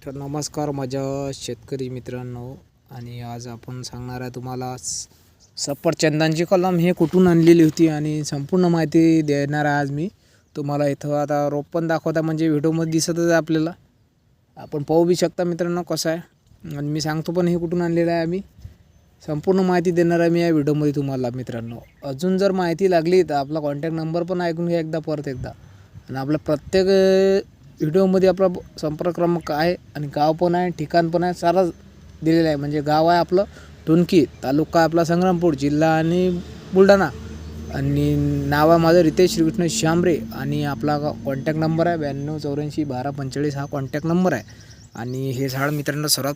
तर नमस्कार माझ्या शेतकरी मित्रांनो, आणि आज आपण सांगणार आहे तुम्हाला सफरचंदांची कलम हे कुठून आणलेली होती आणि संपूर्ण माहिती देणार आहे आज मी तुम्हाला. इथं आता रोप पण दाखवता, म्हणजे व्हिडिओमध्ये दिसतच आहे आपल्याला, आपण पाहू बी शकता मित्रांनो कसं आहे. आणि मी सांगतो पण हे कुठून आणलेलं आहे. आम्ही संपूर्ण माहिती देणार आहे मी या व्हिडिओमध्ये तुम्हाला मित्रांनो. अजून जर माहिती लागली तर आपला कॉन्टॅक्ट नंबर पण ऐकून घ्या एकदा, परत एकदा. आणि आपल्या प्रत्येक व्हिडिओमध्ये आपला संपर्क क्रमांक आहे आणि गाव पण आहे, ठिकाण पण आहे, सारा दिलेलं आहे. म्हणजे गाव आहे आपलं टुनकी, तालुका आपला संग्रामपूर, जिल्हा आणि बुलढाणा, आणि नाव आहे माझं रितेश श्रीकृष्ण शांबरे. आणि आपला कॉन्टॅक्ट नंबर आहे 92841245 हा कॉन्टॅक्ट नंबर आहे. आणि हे झाड मित्रांनो, सर्वात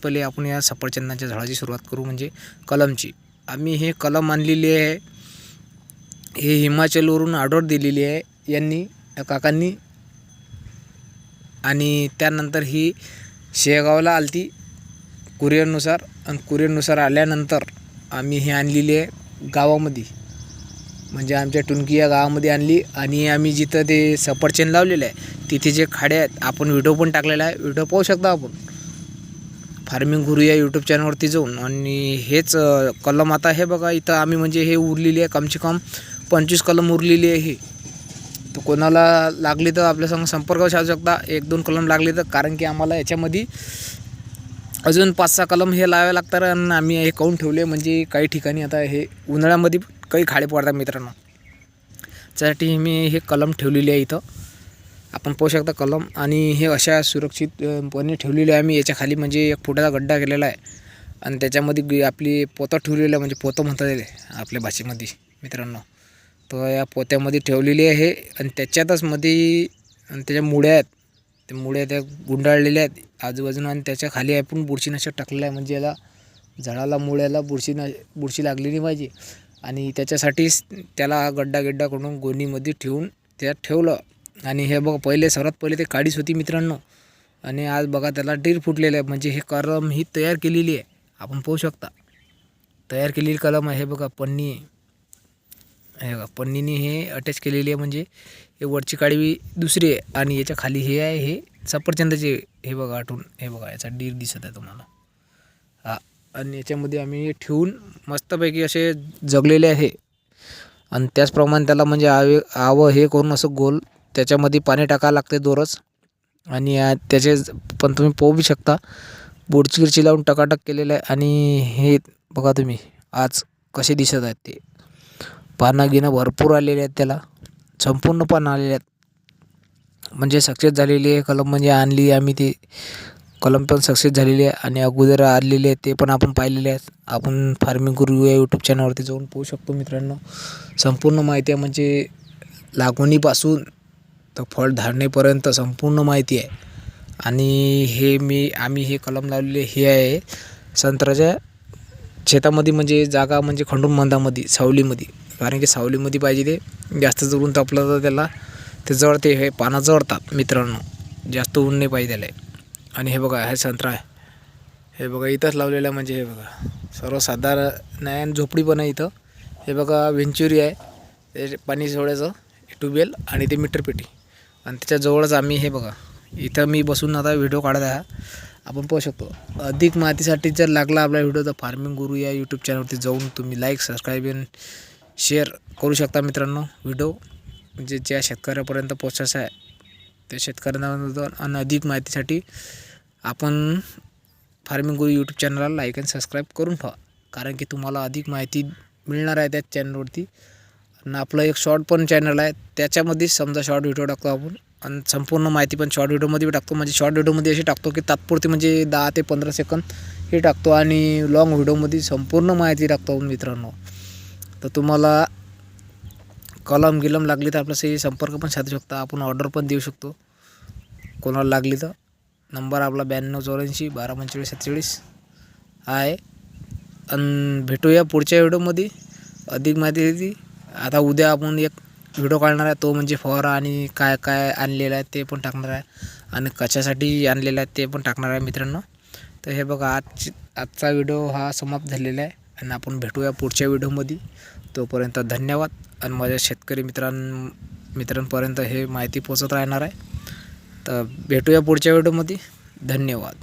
पहिले आपण या सफरचंदाच्या झाडाची सुरुवात करू, म्हणजे कलमची. आम्ही हे कलम आणलेली आहे, हे हिमाचलवरून ऑर्डर दिलेली आहे यांनी, काकांनी. आणि त्यानंतर ही शेगावला आलती कुरिअरनुसार, आणि कुरिअरनुसार आल्यानंतर आम्ही हे आणलेली आहे गावामध्ये, म्हणजे आमच्या टुनकी या गावामध्ये आणली. आणि आम्ही जिथं ते सफरचंद लावलेलं आहे तिथे जे खाडे आहेत, आपण व्हिडिओ पण टाकलेला आहे, व्हिडिओ पाहू शकता आपण फार्मिंग गुरु या यूट्यूब चॅनलवरती जाऊन. आणि हेच कलम आता हे बघा इथं आम्ही, म्हणजे हे उरलेली आहे कमसे कम 25 कलम उरलेली आहे ही. तर कोणाला लागली तर आपल्यासंग संपर्क साधू शकता, 1-2 कलम लागले तर. कारण की आम्हाला याच्यामध्ये अजून 5-6 कलम हे लावावे लागतात. आणि आम्ही हे काढून ठेवले, म्हणजे काही ठिकाणी आता हे उन्हाळ्यामध्ये काही खाडे पडतात मित्रांनो, त्यासाठी मी हे कलम ठेवलेली आहे इथं, आपण पाहू शकता कलम. आणि हे अशा सुरक्षितपणे ठेवलेले आहे आम्ही. याच्या खाली म्हणजे 1 फुटाचा गड्डा केलेला आहे, आणि त्याच्यामध्ये आपली पोतं ठेवलेलं आहे, म्हणजे पोतं म्हणतात त्याला आपल्या भाषेमध्ये मित्रांनो. तर या पोत्यामध्ये ठेवलेली आहे, आणि त्याच्यातच मध्ये आणि त्याच्या मुळ्या आहेत, ते मुळ्या त्या गुंडाळलेल्या आहेत आजूबाजूला. आणि त्याच्या खाली आपण बुरशीनाशक टाकलेलं आहे, म्हणजे याला झाडाला मुळ्याला बुरशी लागली नाही पाहिजे. आणि त्याच्यासाठीच त्याला गड्डा करून गोणीमध्ये ठेवून त्यात ठेवलं. आणि हे बघा सर्वात पहिले ते काडीच होती मित्रांनो, आणि आज बघा त्याला डीर फुटलेलं आहे. म्हणजे हे कलम ही तयार केलेली आहे, आपण पाहू शकता तयार केलेली कलम आहे. हे बघा पन्नी आहे, हे बघा पन्नीने हे अटॅच केलेली आहे. म्हणजे हे वरची काडी दुसरी आहे, आणि याच्या खाली हे आहे, हे सफरचंदाचे. हे बघा आठवून, हे बघा याचा डीर दिसत आहे तुम्हाला हा. आणि याच्यामध्ये आम्ही ठेवून मस्तपैकी असे जगलेले आहे. आणि त्याचप्रमाणे त्याला म्हणजे आव हे करून असं गोल त्याच्यामध्ये पाणी टाकावं लागते दररोज. आणि त्याचे पण तुम्ही पाहू बी शकता, बुरची लावून टकाटक केलेलं आहे. आणि हे बघा तुम्ही आज कसे दिसत आहेत, ते पानं भरपूर आलेले आहेत, त्याला संपूर्ण पानं आलेले आहेत. म्हणजे सक्सेस झालेली आहे कलम, म्हणजे आणली आम्ही ती कलम पण सक्सेस झालेली आहे. आणि अगोदर आलेले आहेत ते पण आपण पाहिलेले आहेत. आपण फार्मिंग गुरु या यूट्यूब चॅनलवरती जाऊन पाहू शकतो मित्रांनो. संपूर्ण माहिती आहे, म्हणजे लागवणीपासून तर फळ धारणेपर्यंत संपूर्ण माहिती आहे. आणि आम्ही हे कलम लावलेले हे आहे संत्र्याच्या शेतामध्ये, म्हणजे जागा म्हणजे खंडूमंदामध्ये, सावलीमध्ये. कारण की सावलीमध्ये पाहिजे, ते जास्त जळून तापलं तर त्याला ते जळते, हे पानं जळतात मित्रांनो, जास्त ऊन नाही पाहिजे त्याला. आणि हे बघा हे संत्रा आहे, हे बघा इथंच लावलेलं आहे. म्हणजे हे बघा सर्वसाधारण आहे, आणि झोपडी पण आहे इथं. हे बघा वेंचुरी आहे, ते पाणी सोडायचं ट्यूबवेल, आणि ते मीटर पेटी. आणि त्याच्याजवळच आम्ही हे बघा इथं मी बसून आता व्हिडिओ काढत आहे, आपण पाहू शकतो. अधिक माहितीसाठी जर लागला आपला व्हिडिओ तर फार्मिंग गुरु या यूट्यूब चॅनलवरती जाऊन तुम्ही लाईक, सबस्क्राईब आणि शेअर करू शकता मित्रांनो व्हिडिओ. म्हणजे ज्या शेतकऱ्यापर्यंत पोचायचं आहे त्या शेतकऱ्यांना. आणि अधिक माहितीसाठी आपण फार्मिंग गुरु यूट्यूब चॅनलला लाईक आणि सबस्क्राईब करून ठेवा, कारण की तुम्हाला अधिक माहिती मिळणार आहे त्याच चॅनलवरती. आणि आपलं एक शॉर्ट पण चॅनल आहे, त्याच्यामध्ये समजा शॉर्ट व्हिडिओ टाकतो आपण, आणि संपूर्ण माहिती पण शॉर्ट व्हिडिओमध्ये बी टाकतो. म्हणजे शॉर्ट व्हिडिओमध्ये अशी टाकतो की तात्पुरती, म्हणजे 10 ते 15 सेकंद हे टाकतो, आणि लॉंग व्हिडिओमध्ये संपूर्ण माहिती टाकतो मित्रांनो. तर तुम्हाला कलम गिलम लागली तर आपल्याशी संपर्क पण साधू शकता, आपण ऑर्डर पण देऊ शकतो कोणाला लागली तर. नंबर आपला 9284124547 आहे. आणि भेटूया पुढच्या व्हिडिओमध्ये अधिक माहिती. आता उद्या आपण एक व्हिडिओ काढणार आहे, तो म्हणजे फवारा आणि काय काय आणलेलं आहे ते पण टाकणार आहे, आणि कशासाठी आणलेलं आहे ते पण टाकणार आहे मित्रांनो. तर हे बघा आजचा व्हिडिओ हा समाप्त झालेला आहे, आणि आपण भेटूया पुढच्या व्हिडिओमध्ये. तोपर्यंत धन्यवाद. आणि माझ्या शेतकरी मित्रांपर्यंत हे माहिती पोचत राहणार आहे. तर भेटूया पुढच्या व्हिडिओमध्ये. धन्यवाद.